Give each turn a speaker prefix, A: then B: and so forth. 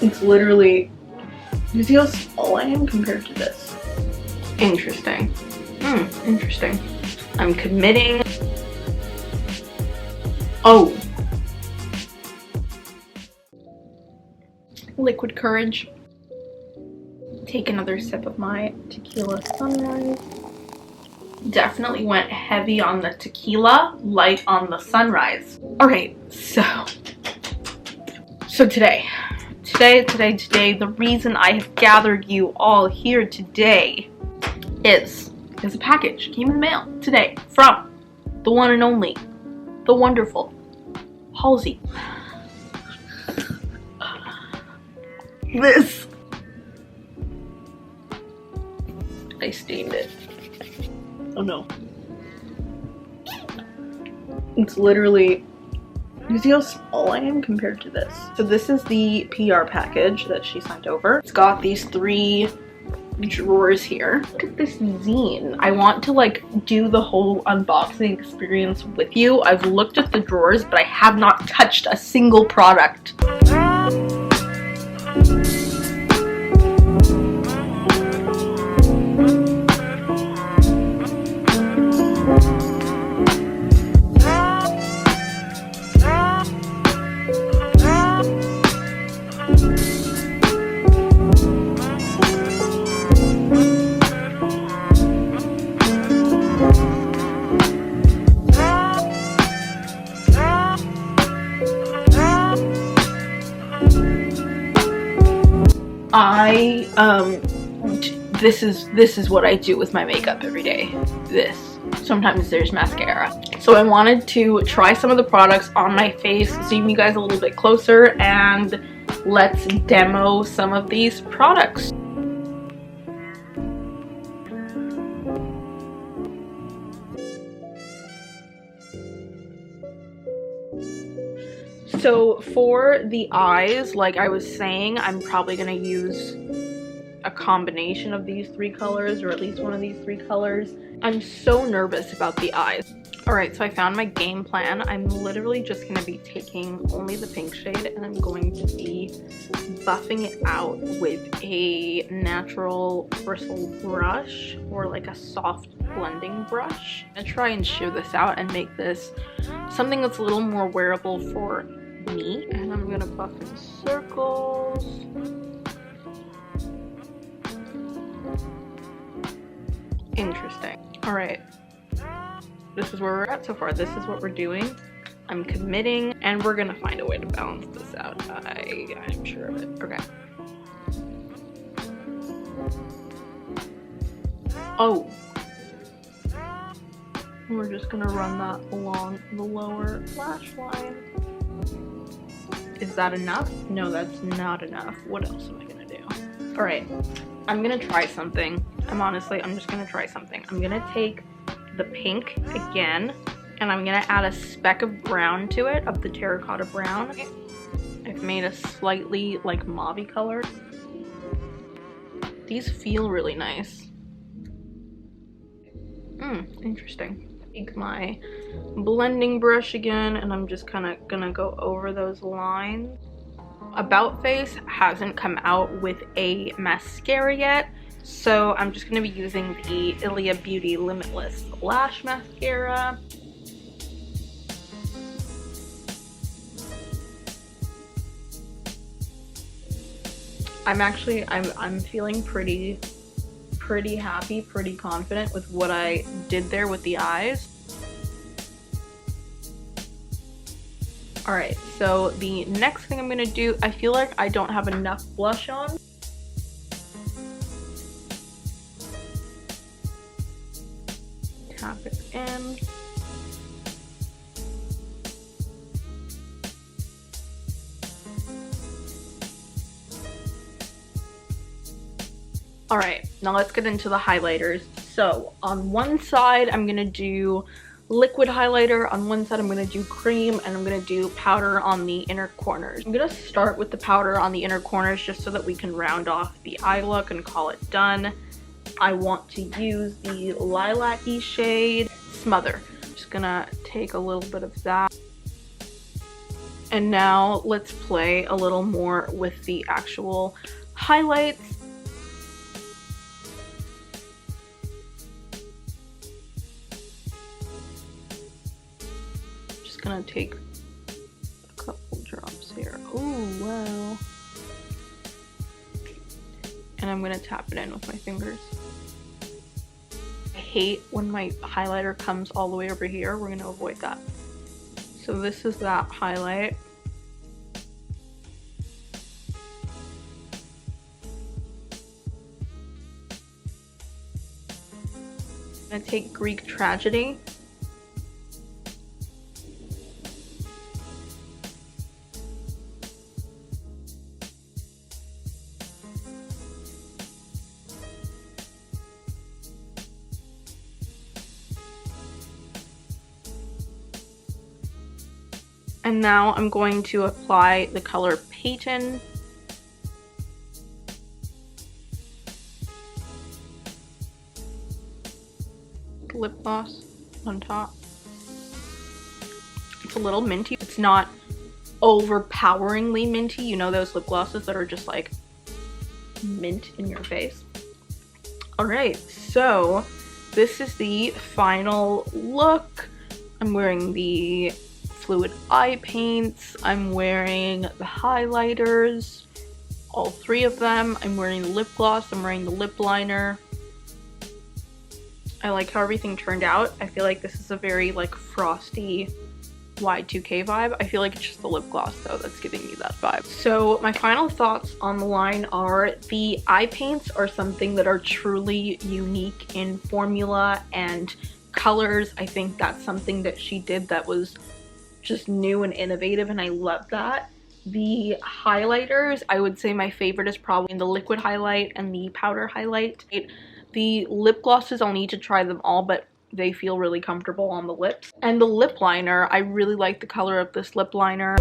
A: It's literally, you see how small I am compared to this? Interesting. Interesting. I'm committing. Oh. Liquid courage. Take another sip of my tequila sunrise. Definitely went heavy on the tequila, light on the sunrise. All right, so today, the reason I have gathered you all here today is a package came in the mail today from the one and only, the wonderful Halsey. This, I stained it. Oh no. It's literally, you see how small I am compared to this? So this is the PR package that she sent over. It's got these 3 drawers here. Look at this zine. I want to like do the whole unboxing experience with you. I've looked at the drawers, but I have not touched a single product. This is what I do with my makeup every day. This. Sometimes there's mascara. So I wanted to try some of the products on my face, zoom you guys a little bit closer, and let's demo some of these products. So for the eyes, like I was saying, I'm probably gonna use a combination of these 3 colors, or at least one of these 3 colors. I'm so nervous about the eyes. Alright, so I found my game plan. I'm literally just gonna be taking only the pink shade, and I'm going to be buffing it out with a natural bristle brush, or like a soft blending brush. I'm gonna try and shear this out and make this something that's a little more wearable for me. And I'm gonna buff in circles. Interesting. All right, this is where we're at so far. This is what we're doing. I'm committing, and we're gonna find a way to balance this out. I'm sure of it. Okay. Oh. We're just gonna run that along the lower lash line. Is that enough? No, that's not enough. What else am I gonna do? All right, I'm gonna try something. I'm just gonna try something. I'm gonna take the pink again, and I'm gonna add a speck of brown to it, of the terracotta brown. I've made a slightly like mauve-y color. These feel really nice. Interesting. Take my blending brush again, and I'm just kind of gonna go over those lines. About Face hasn't come out with a mascara yet, so I'm just gonna be using the Ilia Beauty Limitless Lash Mascara. I'm feeling pretty happy, pretty confident with what I did there with the eyes. Alright, so the next thing I'm gonna do, I feel like I don't have enough blush on. Tap it in. Alright, now let's get into the highlighters. So on one side I'm gonna do liquid highlighter, on one side I'm gonna do cream, and I'm gonna do powder on the inner corners. I'm gonna start with the powder on the inner corners just so that we can round off the eye look and call it done. I want to use the lilac-y shade Smother. I'm just gonna take a little bit of that And now let's play a little more with the actual highlights. Just gonna take a couple drops here. Oh, wow. And I'm gonna tap it in with my fingers. I hate when my highlighter comes all the way over here. We're gonna avoid that. So this is that highlight. I'm gonna take Greek Tragedy. And now I'm going to apply the color Payton. Lip gloss on top. It's a little minty. It's not overpoweringly minty. You know those lip glosses that are just like mint in your face. Alright, so this is the final look. I'm wearing the fluid eye paints. I'm wearing the highlighters. All three of them. I'm wearing the lip gloss. I'm wearing the lip liner. I like how everything turned out. I feel like this is a very like frosty Y2K vibe. I feel like it's just the lip gloss though that's giving me that vibe. So my final thoughts on the line are the eye paints are something that are truly unique in formula and colors. I think that's something that she did that was just new and innovative, and I love that. The highlighters, I would say my favorite is probably the liquid highlight and the powder highlight. The lip glosses, I'll need to try them all, but they feel really comfortable on the lips. And the lip liner, I really like the color of this lip liner.